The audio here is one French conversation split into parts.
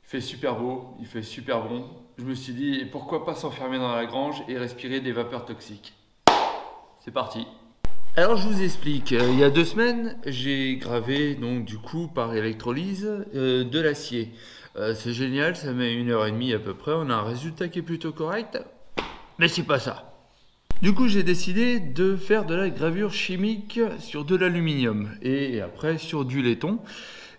fait super beau, il fait super bon. Je me suis dit, pourquoi pas s'enfermer dans la grange et respirer des vapeurs toxiques. C'est parti. Alors je vous explique, il y a 2 semaines, j'ai gravé donc du coup par électrolyse de l'acier. C'est génial, ça met 1 h 30 à peu près, on a un résultat qui est plutôt correct, mais c'est pas ça. Du coup j'ai décidé de faire de la gravure chimique sur de l'aluminium et après sur du laiton.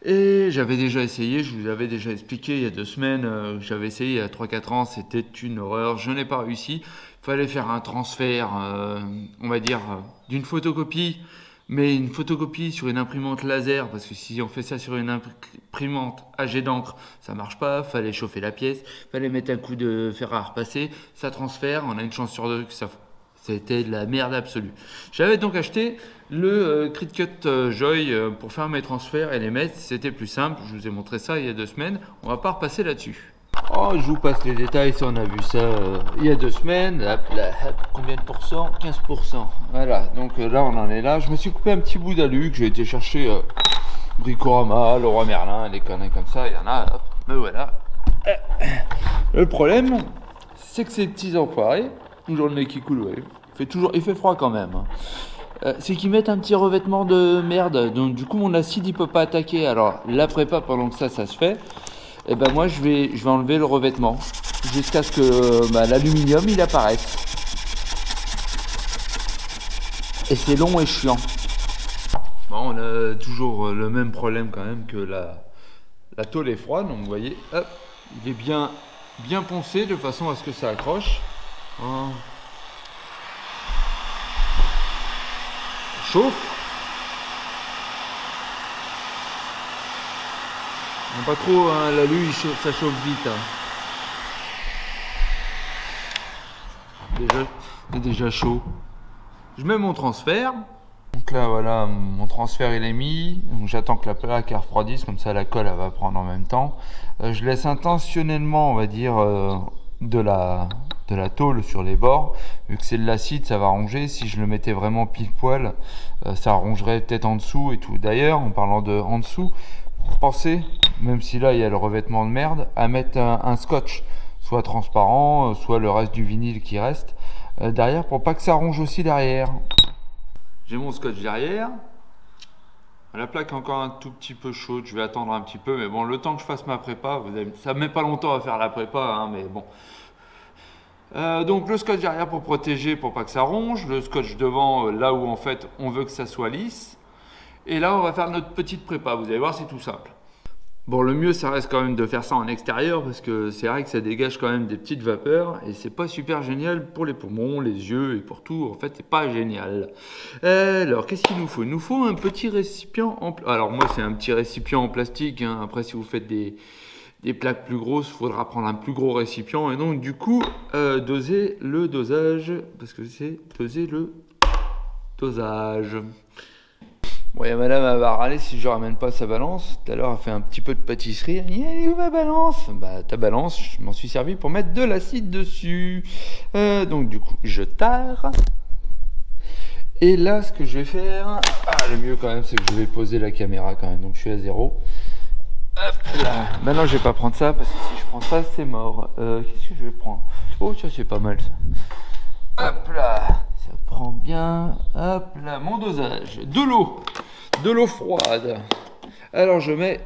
Et j'avais déjà essayé, je vous avais déjà expliqué il y a 2 semaines, j'avais essayé il y a 3 4 ans, c'était une horreur, je n'ai pas réussi. Il fallait faire un transfert, on va dire, d'une photocopie, mais une photocopie sur une imprimante laser, parce que si on fait ça sur une imprimante à jet d'encre, ça marche pas, fallait chauffer la pièce, fallait mettre un coup de fer à repasser, ça transfère, on a une chance sur deux que ça. C'était de la merde absolue. J'avais donc acheté le Cricut Joy pour faire mes transferts et les mettre. C'était plus simple. Je vous ai montré ça il y a 2 semaines. On va pas repasser là-dessus. Oh, je vous passe les détails. Ça, on a vu ça il y a 2 semaines. Hop là, hop, combien de pourcents? 15%. Voilà. Donc là, on en est là. Je me suis coupé un petit bout d'alu que j'ai été chercher Bricorama, Leroy Merlin, des conneries comme ça. Il y en a. Hop, me voilà. Le problème, c'est que ces petits enfoirés, toujours le nez qui coule, ouais. Il fait froid quand même, hein. C'est qu'ils mettent un petit revêtement de merde, donc du coup mon acide il peut pas attaquer. Alors la prépa pendant que ça se fait, et ben moi je vais enlever le revêtement jusqu'à ce que l'aluminium il apparaisse. Et c'est long et chiant. Bon, on a toujours le même problème quand même que la tôle est froide, donc vous voyez, hop, il est bien poncé de façon à ce que ça accroche. Oh. Chauffe. Non, pas trop, hein, l'alu ça chauffe vite, hein. Déjà, c'est déjà chaud. Je mets mon transfert. Donc là voilà, mon transfert il est mis. Donc j'attends que la plaque refroidisse, comme ça la colle elle va prendre en même temps. Je laisse intentionnellement, on va dire, de la tôle sur les bords. Vu que c'est de l'acide, ça va ronger. Si je le mettais vraiment pile poil, ça rongerait peut-être en dessous et tout. D'ailleurs, en parlant de en dessous, pensez, même si là il y a le revêtement de merde, à mettre un scotch, soit transparent, soit le reste du vinyle qui reste derrière, pour pas que ça ronge aussi derrière. J'ai mon scotch derrière. La plaque est encore un tout petit peu chaude, je vais attendre un petit peu, mais bon, le temps que je fasse ma prépa, ça met pas longtemps à faire la prépa, hein, mais bon. Donc le scotch derrière pour protéger, pour pas que ça ronge, le scotch devant là où en fait on veut que ça soit lisse. Et là on va faire notre petite prépa, vous allez voir c'est tout simple. Bon, le mieux ça reste quand même de faire ça en extérieur parce que c'est vrai que ça dégage quand même des petites vapeurs et c'est pas super génial pour les poumons, les yeux et pour tout, en fait c'est pas génial. Alors qu'est-ce qu'il nous faut? Il nous faut un petit récipient alors moi c'est un petit récipient en plastique, hein. Après si vous faites des plaques plus grosses, il faudra prendre un plus gros récipient et donc du coup doser le dosage parce que c'est doser le dosage. Bon, et madame, elle va râler si je ramène pas sa balance. Tout à l'heure, elle fait un petit peu de pâtisserie. Elle dit, elle est où ma balance? Bah, ta balance, je m'en suis servi pour mettre de l'acide dessus. Donc, du coup, je tare. Et là, ce que je vais faire... le mieux quand même, c'est que je vais poser la caméra quand même. Donc, je suis à 0. Hop là. Maintenant, je vais pas prendre ça, parce que si je prends ça, c'est mort. Qu'est-ce que je vais prendre? Oh, ça, c'est pas mal, ça. Hop là. Ça prend bien. Hop là, mon dosage. De l'eau froide. Alors je mets,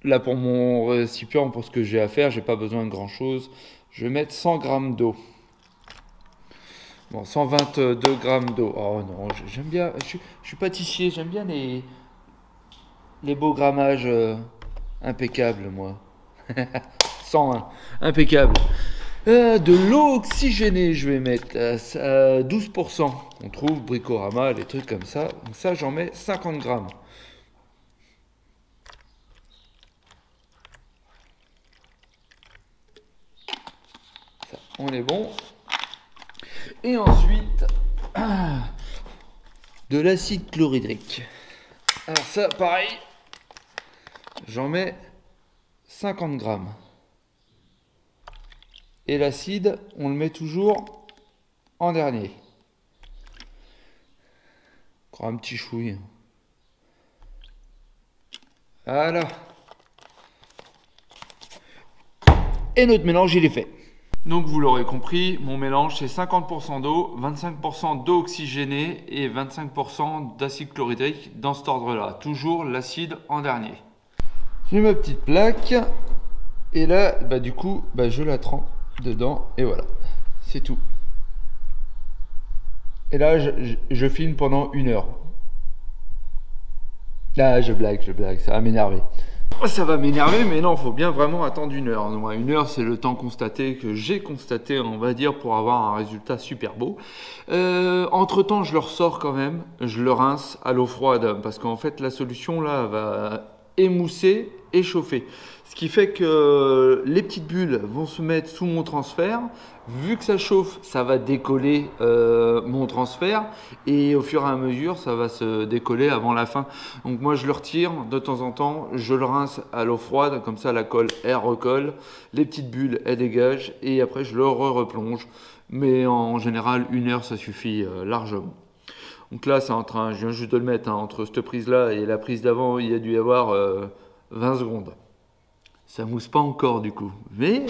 là pour mon récipient, pour ce que j'ai à faire, j'ai pas besoin de grand chose. Je vais mettre 100 grammes d'eau. Bon, 122 grammes d'eau. Oh non, j'aime bien, je suis pâtissier, j'aime bien les beaux grammages impeccables, moi. 101, impeccable. De l'eau oxygénée, je vais mettre à 12%. On trouve Bricorama, des trucs comme ça. Donc ça, j'en mets 50 grammes. Ça, on est bon. Et ensuite, de l'acide chlorhydrique. Alors ça, pareil, j'en mets 50 grammes. Et l'acide, on le met toujours en dernier. Encore un petit chouille. Voilà. et notre mélange il est fait. Donc vous l'aurez compris, mon mélange c'est 50% d'eau, 25% d'eau oxygénée et 25% d'acide chlorhydrique dans cet ordre-là. Toujours l'acide en dernier. J'ai ma petite plaque et là du coup je la trempe dedans et voilà, c'est tout. Et là je filme pendant 1 heure. Là je blague, ça va m'énerver. Ça va m'énerver, mais non, il faut bien vraiment attendre 1 heure. Donc, 1 heure, c'est le temps constaté que j'ai constaté, on va dire, pour avoir un résultat super beau. Entre temps, je le ressors quand même, je le rince à l'eau froide, parce qu'en fait, la solution là va émousser et chauffer. Ce qui fait que les petites bulles vont se mettre sous mon transfert. Vu que ça chauffe, ça va décoller mon transfert et au fur et à mesure, ça va se décoller avant la fin. Donc moi, je le retire de temps en temps, je le rince à l'eau froide, comme ça la colle, elle recolle, les petites bulles, elles dégagent et après, je le replonge. Mais en général, 1 heure, ça suffit largement. Donc là, c'est en train, je viens juste de le mettre, entre cette prise-là et la prise d'avant, il y a dû y avoir 20 secondes. Ça mousse pas encore du coup, mais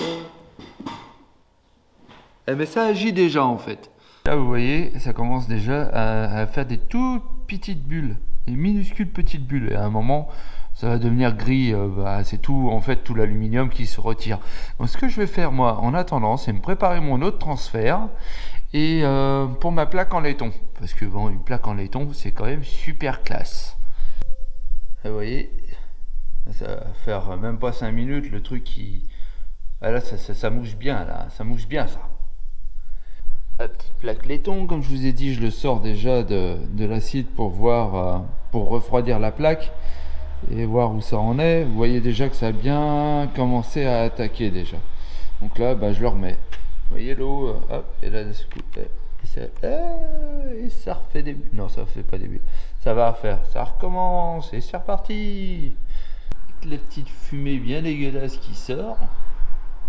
ça agit déjà en fait. Là vous voyez, ça commence déjà à faire des toutes petites bulles, des minuscules petites bulles. Et à un moment, ça va devenir gris, c'est tout en fait tout l'aluminium qui se retire. Donc ce que je vais faire moi en attendant, c'est me préparer mon autre transfert et pour ma plaque en laiton. Parce que bon, une plaque en laiton, c'est quand même super classe. Vous voyez, ça va faire même pas 5 minutes le truc qui... Ah là ça mouche bien là, ça mouche bien ça. La petite plaque laiton, comme je vous ai dit, je le sors déjà de l'acide pour voir, pour refroidir la plaque et voir où ça en est. Vous voyez déjà que ça a bien commencé à attaquer déjà. Donc là, je le remets. Vous voyez l'eau, hop, et là, et ça refait des bulles. Non, ça ne fait pas des bulles. Ça va refaire, ça recommence et c'est reparti. Les petites fumées bien dégueulasses qui sortent.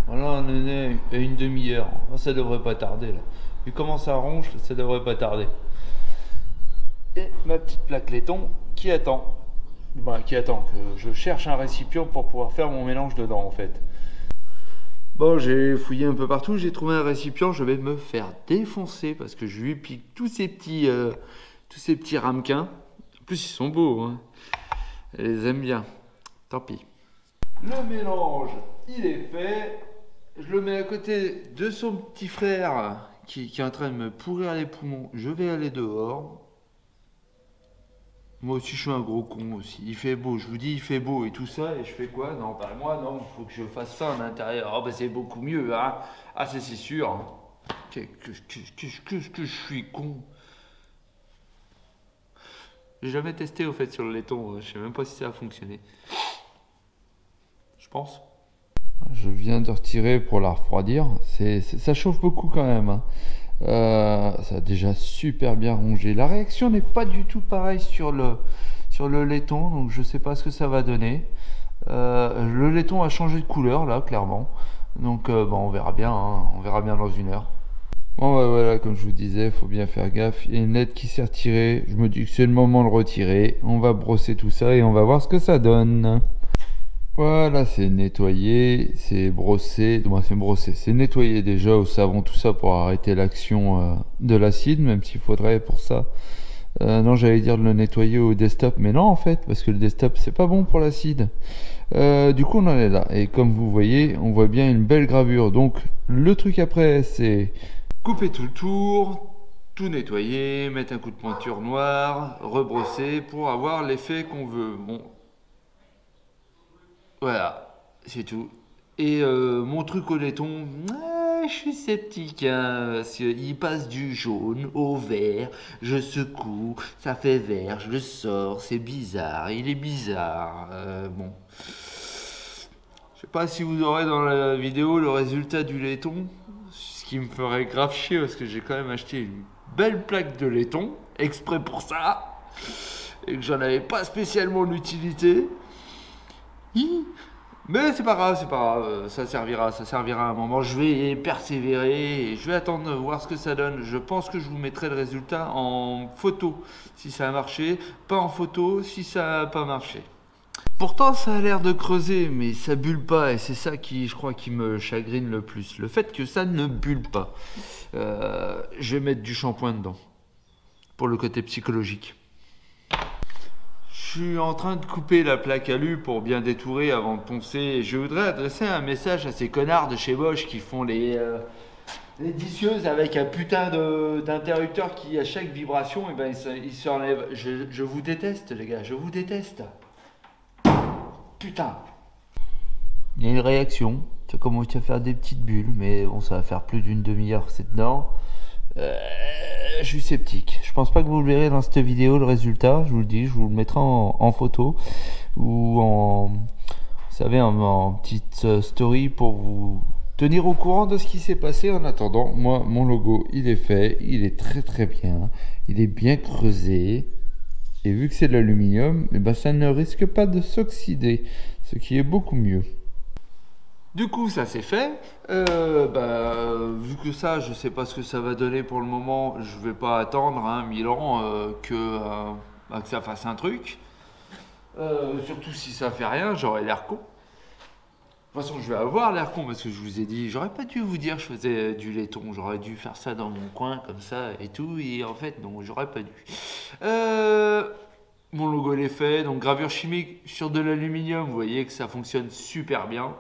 Voilà, on en est à 1 demi-heure. Ça devrait pas tarder là. Vu comment ça ronge, ça devrait pas tarder. Et ma petite plaque laiton qui attend. Qui attend que je cherche un récipient pour pouvoir faire mon mélange dedans en fait. Bon, j'ai fouillé un peu partout, j'ai trouvé un récipient, je vais me faire défoncer parce que je lui pique tous ces petits ramequins. En plus, ils sont beaux, hein. Je les aime bien. Tant pis. Le mélange, il est fait. Je le mets à côté de son petit frère qui est en train de me pourrir les poumons. Je vais aller dehors. Moi aussi, je suis un gros con aussi. Il fait beau, je vous dis, il fait beau et tout ça. Et je fais quoi? Non, moi, non, il faut que je fasse ça en intérieur. Oh, c'est beaucoup mieux, hein. Ah, c'est sûr. Hein. Que je suis con. J'ai jamais testé, au fait, sur le laiton. Je sais même pas si ça a fonctionné. Je pense. Je viens de retirer pour la refroidir. Ça chauffe beaucoup quand même. Hein. Ça a déjà super bien rongé. La réaction n'est pas du tout pareille sur le laiton, donc je sais pas ce que ça va donner. Le laiton a changé de couleur là, clairement. Donc on verra bien. Hein. On verra bien dans 1 heure. Bon voilà, comme je vous disais, il faut bien faire gaffe. Il y a une LED qui s'est retirée. Je me dis que c'est le moment de le retirer. On va brosser tout ça et on va voir ce que ça donne. Voilà, c'est nettoyé, c'est brossé, c'est nettoyé déjà au savon, tout ça pour arrêter l'action de l'acide, même s'il faudrait pour ça, non j'allais dire de le nettoyer au desktop, mais non en fait, parce que le desktop c'est pas bon pour l'acide. Du coup on en est là, et comme vous voyez, on voit bien une belle gravure, donc le truc après c'est couper tout le tour, tout nettoyer, mettre un coup de pointure noire, rebrosser pour avoir l'effet qu'on veut. Bon. Voilà, c'est tout. Et mon truc au laiton, je suis sceptique, hein, parce qu'il passe du jaune au vert, je secoue, ça fait vert, je le sors, c'est bizarre, il est bizarre. Bon. Je sais pas si vous aurez dans la vidéo le résultat du laiton, ce qui me ferait grave chier parce que j'ai quand même acheté une belle plaque de laiton, exprès pour ça, et que j'en avais pas spécialement l'utilité. Mais c'est pas grave, ça servira à un moment. Je vais persévérer et je vais attendre de voir ce que ça donne. Je pense que je vous mettrai le résultat en photo si ça a marché, pas en photo si ça n'a pas marché. Pourtant, ça a l'air de creuser, mais ça bulle pas, et c'est ça qui, je crois, qui me chagrine le plus. Le fait que ça ne bulle pas. Je vais mettre du shampoing dedans, pour le côté psychologique. Je suis en train de couper la plaque alu pour bien détourer avant de poncer. Et je voudrais adresser un message à ces connards de chez Bosch qui font les disseuses avec un putain d'interrupteur qui, à chaque vibration, eh ben, il s'enlève. Je vous déteste, les gars, je vous déteste. Putain. Il y a une réaction, ça commence à faire des petites bulles, mais bon, ça va faire plus d'une demi-heure que c'est dedans. Je suis sceptique. Je pense pas que vous le verrez dans cette vidéo, le résultat. Je vous le dis, je vous le mettrai en photo ou vous savez, en petite story pour vous tenir au courant de ce qui s'est passé. En attendant, moi, mon logo, il est fait, il est très très bien, il est bien creusé. Et vu que c'est de l'aluminium, eh ben, ça ne risque pas de s'oxyder, ce qui est beaucoup mieux. Du coup, ça c'est fait. Vu que ça, je sais pas ce que ça va donner pour le moment, je vais pas attendre 1000 ans que ça fasse un truc. Surtout si ça fait rien, j'aurai l'air con. De toute façon, je vais avoir l'air con parce que je vous ai dit, j'aurais pas dû vous dire que je faisais du laiton, j'aurais dû faire ça dans mon coin comme ça et tout, et en fait, non, j'aurais pas dû. Mon logo il est fait, donc gravure chimique sur de l'aluminium, vous voyez que ça fonctionne super bien.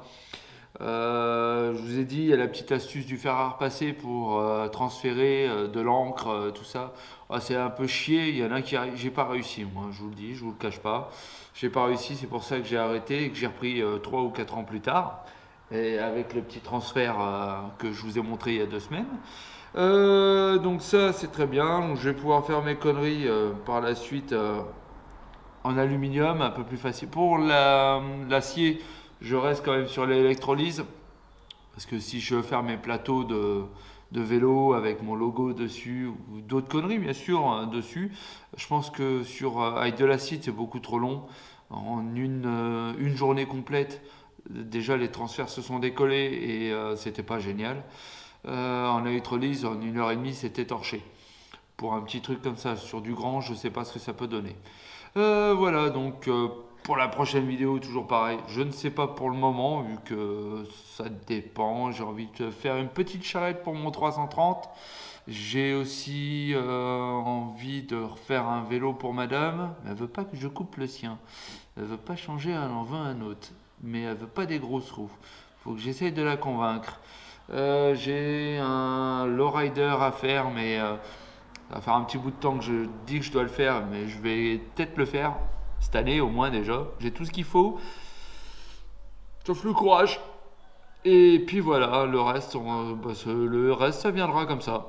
Je vous ai dit, il y a la petite astuce du fer à repasser pour transférer de l'encre, tout ça. C'est un peu chier, il y en a qui j'ai pas réussi, moi je vous le dis, je vous le cache pas. J'ai pas réussi, c'est pour ça que j'ai arrêté et que j'ai repris 3 ou 4 ans plus tard. Et avec le petit transfert que je vous ai montré il y a 2 semaines. Donc ça c'est très bien, donc je vais pouvoir faire mes conneries par la suite en aluminium, un peu plus facile. Pour l'acier, je reste quand même sur l'électrolyse. Parce que si je veux faire mes plateaux de vélo avec mon logo dessus, ou d'autres conneries bien sûr dessus, je pense que avec de l'acide c'est beaucoup trop long. En une journée complète, déjà les transferts se sont décollés et c'était pas génial. En électrolyse, en 1h30 c'était torché. Pour un petit truc comme ça, sur du grand, je sais pas ce que ça peut donner. Voilà, donc pour la prochaine vidéo, toujours pareil. Je ne sais pas pour le moment, vu que ça dépend. J'ai envie de faire une petite charrette pour mon 330. J'ai aussi envie de refaire un vélo pour madame. Elle veut pas que je coupe le sien. Elle veut pas changer, elle en veut un autre. Mais elle veut pas des grosses roues. Faut que j'essaye de la convaincre. J'ai un lowrider à faire, mais ça va faire un petit bout de temps que je dis que je dois le faire, mais je vais peut-être le faire cette année au moins déjà. J'ai tout ce qu'il faut, sauf le courage. Et puis voilà, le reste, ça viendra comme ça.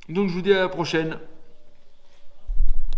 Donc je vous dis à la prochaine.